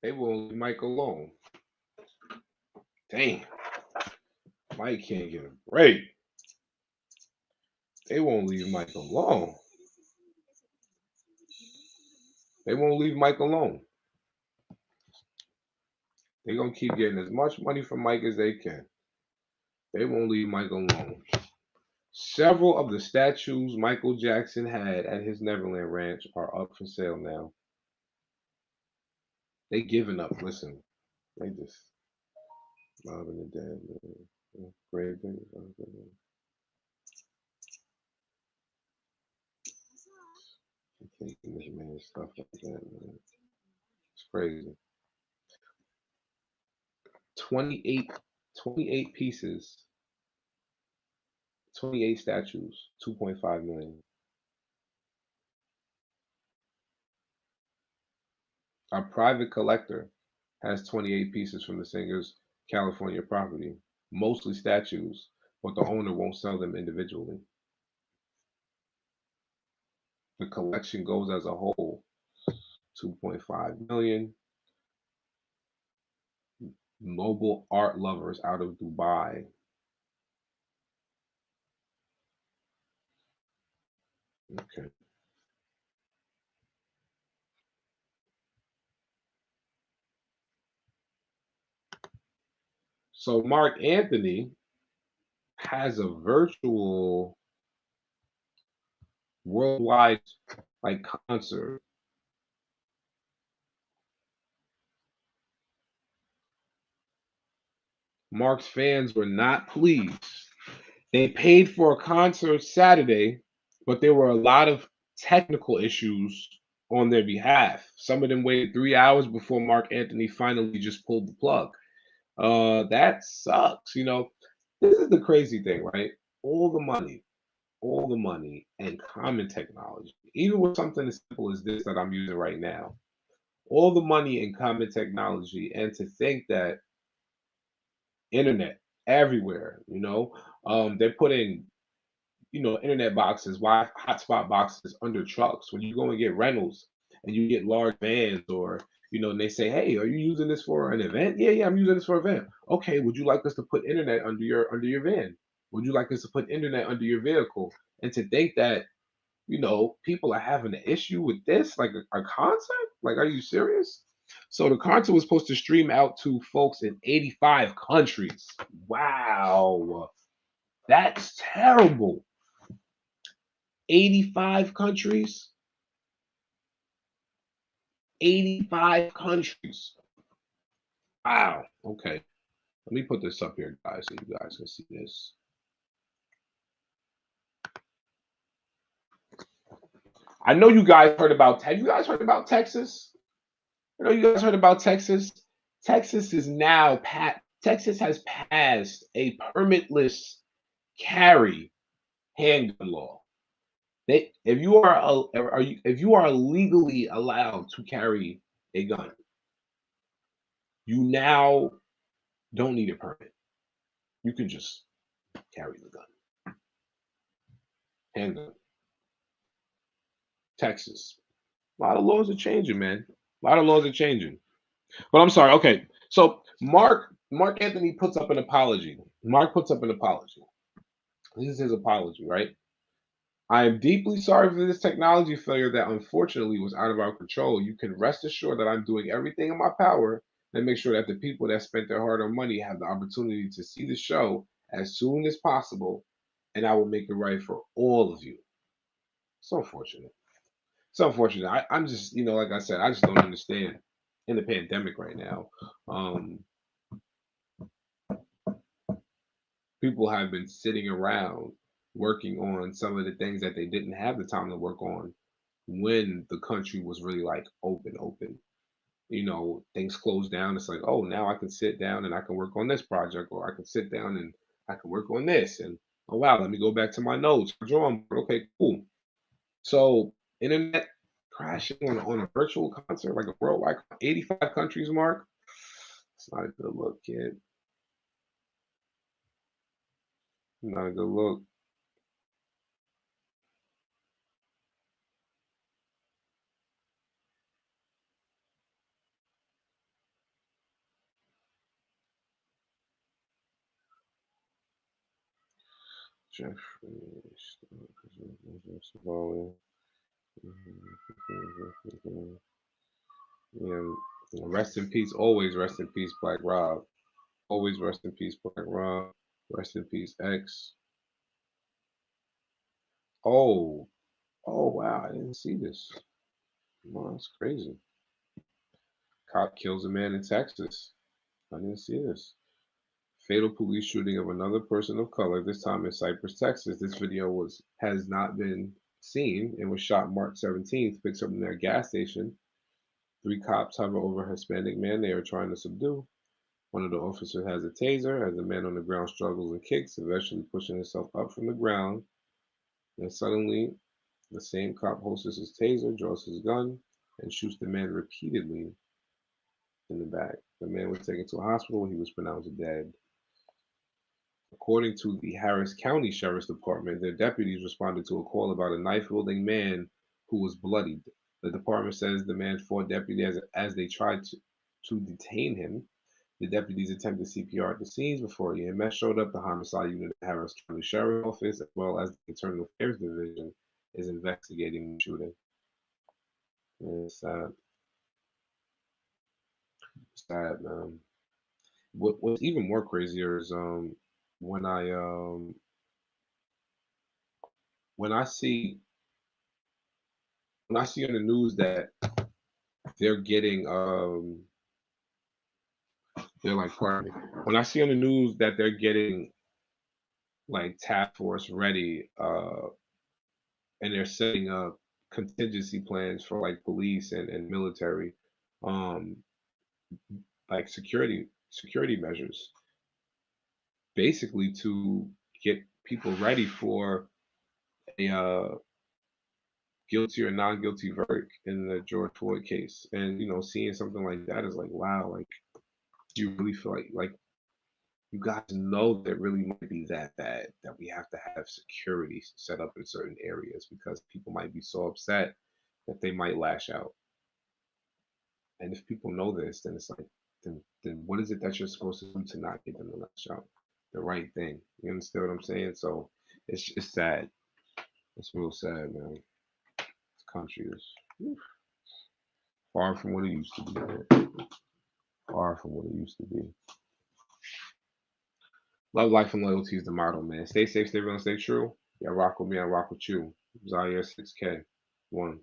They won't leave Mike alone. Dang, Mike can't get a break. They won't leave Mike alone. They won't leave Mike alone. They're gonna keep getting as much money from Mike as they can. They won't leave Mike alone. Several of the statues Michael Jackson had at his Neverland Ranch are up for sale now. They giving up. Listen, they just robbing the dead. Man. Great thing. Taking this man's stuff like that, man. It's crazy. 28, 28 pieces, 28 statues, 2.5 million. A private collector has 28 pieces from the singer's California property, mostly statues, but the owner won't sell them individually. The collection goes as a whole, 2.5 million. Mobile art lovers out of Dubai. Okay. So Mark Anthony has a virtual worldwide like concert. Mark's fans were not pleased. They paid for a concert Saturday, but there were a lot of technical issues on their behalf. Some of them waited 3 hours before Mark Anthony finally just pulled the plug. That sucks. This is the crazy thing, right? All the money, all the money and common technology, even with something as simple as this that I'm using right now, all the money and common technology, and to think that internet everywhere, they're putting internet boxes, hotspot boxes under trucks. When you go and get rentals and you get large vans, or and they say, "Hey, are you using this for an event?" Yeah, yeah, I'm using this for an event. Okay, would you like us to put internet under your van? Would you like us to put internet under your vehicle? And to think that people are having an issue with this, like a concert? Like, are you serious? So the concert was supposed to stream out to folks in 85 countries. Wow, that's terrible. 85 countries? 85 countries. Wow. Okay. Let me put this up here, guys, so you guys can see this. I know you guys heard about. Have you guys heard about Texas? I know you guys heard about Texas. Texas is now Texas has passed a permitless carry handgun law. If you if you are legally allowed to carry a gun, you now don't need a permit. You can just carry the gun. Handgun. Texas. A lot of laws are changing, man. A lot of laws are changing. But I'm sorry. Okay. So Mark Anthony puts up an apology. Mark puts up an apology. This is his apology, right? I am deeply sorry for this technology failure that unfortunately was out of our control. You can rest assured that I'm doing everything in my power to make sure that the people that spent their hard-earned money have the opportunity to see the show as soon as possible, and I will make it right for all of you. So unfortunate. So unfortunate. I'm just, like I said, I just don't understand in the pandemic right now. Um, People have been sitting around working on some of the things that they didn't have the time to work on when the country was really like open. Things closed down. It's like, oh, now I can sit down and I can work on this project, or I can sit down and I can work on this. And oh wow, let me go back to my notes, drawing board. Okay, cool. So internet crashing on a virtual concert, like a worldwide 85 countries, Mark. It's not a good look, kid. Not a good look. Yeah, rest in peace. Always rest in peace, Black Rob. Always rest in peace, Black Rob. Rest in peace, X. Oh, oh wow! I didn't see this. Wow, that's crazy. Cop kills a man in Texas. I didn't see this. Fatal police shooting of another person of color, this time in Cypress, Texas. This video has not been seen and was shot March 17th. Picks up near a gas station. Three cops hover over a Hispanic man they are trying to subdue. One of the officers has a taser as the man on the ground struggles and kicks, eventually pushing himself up from the ground. Then suddenly, the same cop holsters his taser, draws his gun, and shoots the man repeatedly in the back. The man was taken to a hospital where he was pronounced dead. According to the Harris County Sheriff's Department, their deputies responded to a call about a knife-wielding man who was bloodied. The department says the man fought deputies as they tried to detain him. The deputies attempted CPR at the scenes before EMS showed up. The homicide unit at Harris County Sheriff's Office, as well as the Internal Affairs Division, is investigating the shooting. And it's sad. Sad, man. What's even more crazier is when I um when I see when I see on the news that they're getting they're like pardon me. When I see on the news that they're getting like task force ready and they're setting up contingency plans for like police and military um like security measures basically to get people ready for a guilty or non-guilty verdict in the George Floyd case. And seeing something like that is like, wow, like you really feel like you guys know that it really might be that bad that we have to have security set up in certain areas because people might be so upset that they might lash out. And if people know this, then it's like, then what is it that you're supposed to do to not get them to lash out? The right thing. You understand what I'm saying? So it's sad. It's real sad, man. This country is far from what it used to be, man. Far from what it used to be. Love, life, and loyalty is the motto, man. Stay safe, stay real, and stay true. Yeah, rock with me, I rock with you. Zaire 6K. 1.